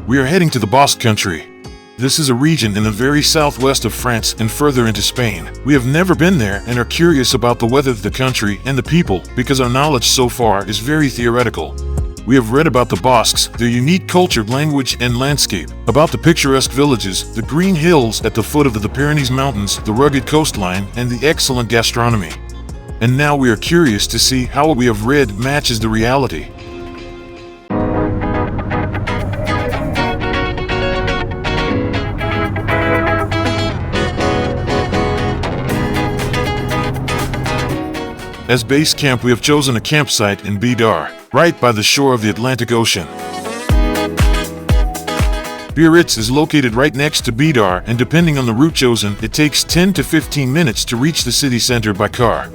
We are heading to the Basque Country. This is a region in the very southwest of France and further into Spain. We have never been there and are curious about the weather of the country and the people because our knowledge so far is very theoretical. We have read about the Basques, their unique culture, language, and landscape, about the picturesque villages, the green hills at the foot of the Pyrenees Mountains, the rugged coastline, and the excellent gastronomy. And now we are curious to see how what we have read matches the reality. As base camp, we have chosen a campsite in Bidar, right by the shore of the Atlantic Ocean. Biarritz is located right next to Bidar, and depending on the route chosen, it takes 10 to 15 minutes to reach the city center by car.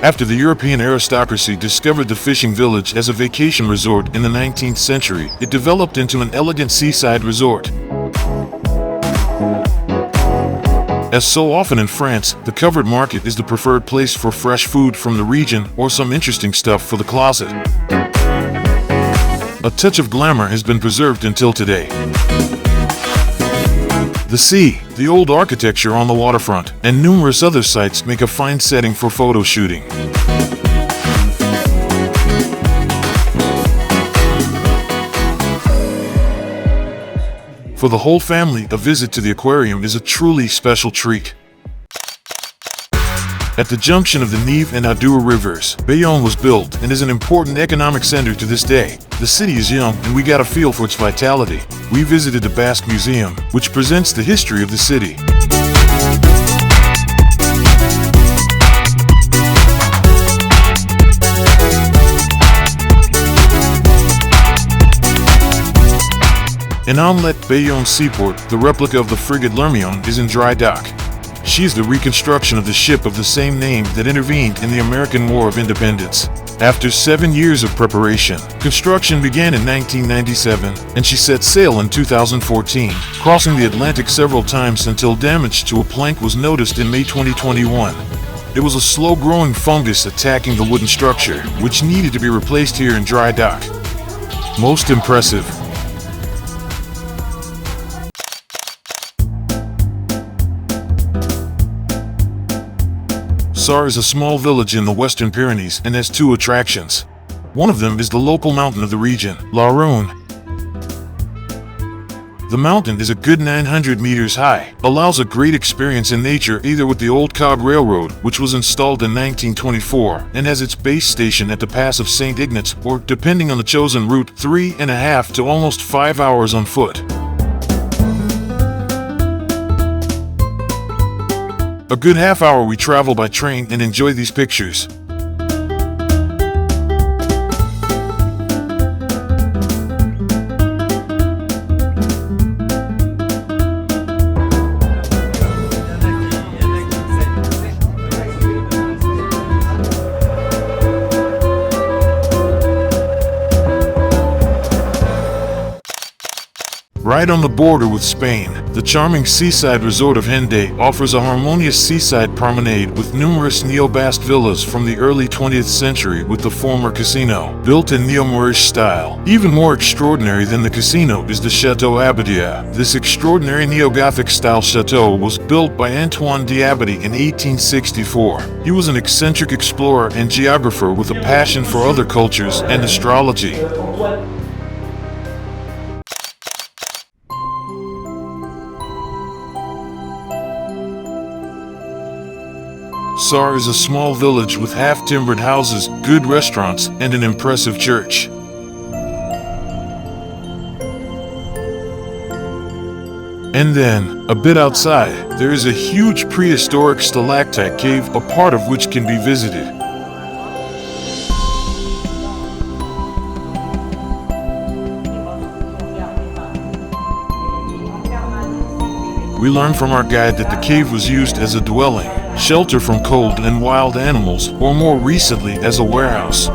After the European aristocracy discovered the fishing village as a vacation resort in the 19th century, it developed into an elegant seaside resort. As so often in France, the covered market is the preferred place for fresh food from the region or some interesting stuff for the closet. A touch of glamour has been preserved until today. The sea, the old architecture on the waterfront, and numerous other sites make a fine setting for photo shooting. For the whole family, a visit to the aquarium is a truly special treat. At the junction of the Nive and Adour rivers, Bayonne was built and is an important economic center to this day. The city is young and we got a feel for its vitality. We visited the Basque Museum, which presents the history of the city. In Bayonne Seaport, the replica of the frigate L'Hermione is in dry dock. She is the reconstruction of the ship of the same name that intervened in the American War of Independence. After 7 years of preparation, construction began in 1997, and she set sail in 2014, crossing the Atlantic several times until damage to a plank was noticed in May 2021. It was a slow-growing fungus attacking the wooden structure, which needed to be replaced here in dry dock. Most impressive. Sar is a small village in the Western Pyrenees and has two attractions. One of them is the local mountain of the region, La Rune. The mountain is a good 900 meters high, allows a great experience in nature either with the old cog railroad, which was installed in 1924 and has its base station at the pass of St. Ignatz, or, depending on the chosen route, 3.5 to almost 5 hours on foot. A good half hour we travel by train and enjoy these pictures. Right on the border with Spain, the charming seaside resort of Hendaye offers a harmonious seaside promenade with numerous neo-Basque villas from the early 20th century with the former casino, built in neo-Moorish style. Even more extraordinary than the casino is the Chateau Abadia. This extraordinary neo-Gothic style chateau was built by Antoine d'Abbadie in 1864. He was an eccentric explorer and geographer with a passion for other cultures and astrology. Sar is a small village with half-timbered houses, good restaurants, and an impressive church. And then, a bit outside, there is a huge prehistoric stalactite cave, a part of which can be visited. We learned from our guide that the cave was used as a dwelling, shelter from cold and wild animals, or more recently as a warehouse.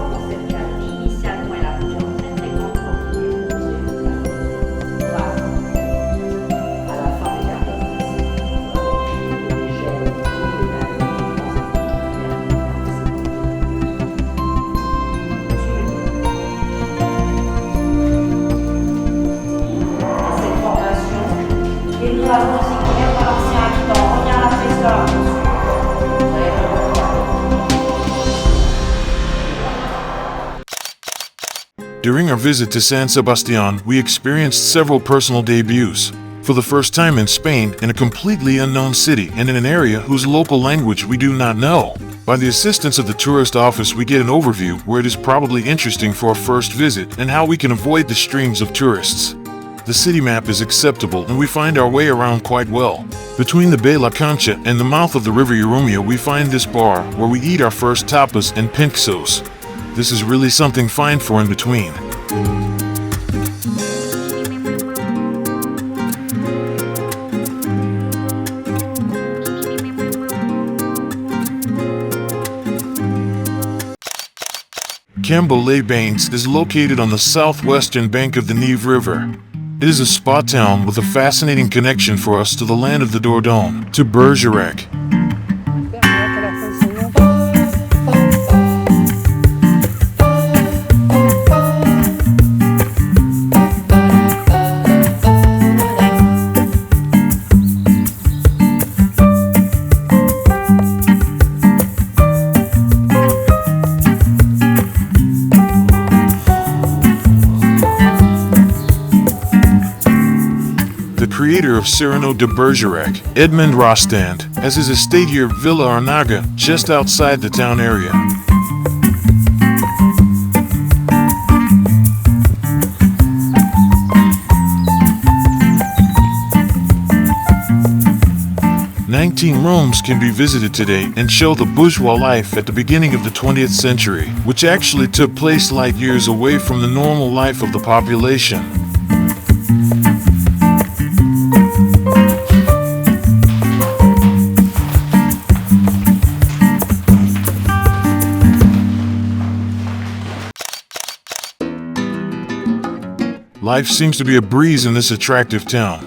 During our visit to San Sebastian, we experienced several personal debuts. For the first time in Spain, in a completely unknown city and in an area whose local language we do not know. By the assistance of the tourist office, we get an overview where it is probably interesting for our first visit and how we can avoid the streams of tourists. The city map is acceptable and we find our way around quite well. Between the Bay La Concha and the mouth of the River Urumia, we find this bar where we eat our first tapas and pinchos. This is really something fine for in between. Cambo-les-Bains is located on the southwestern bank of the Nive River. It is a spa town with a fascinating connection for us to the land of the Dordogne, to Bergerac. Creator of Cyrano de Bergerac, Edmond Rostand, has his estate here Villa Arnaga, just outside the town area. "19 rooms can be visited today and show the bourgeois life at the beginning of the 20th century, which actually took place light years away from the normal life of the population. Life seems to be a breeze in this attractive town.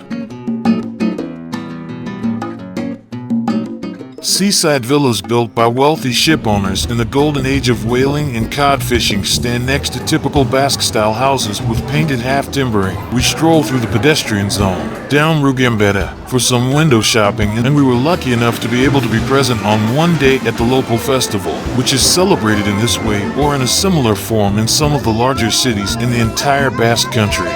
Seaside villas built by wealthy ship owners in the golden age of whaling and cod fishing stand next to typical Basque-style houses with painted half-timbering. We stroll through the pedestrian zone, down Rue Gambetta, for some window shopping, and we were lucky enough to be able to be present on one day at the local festival, which is celebrated in this way or in a similar form in some of the larger cities in the entire Basque Country.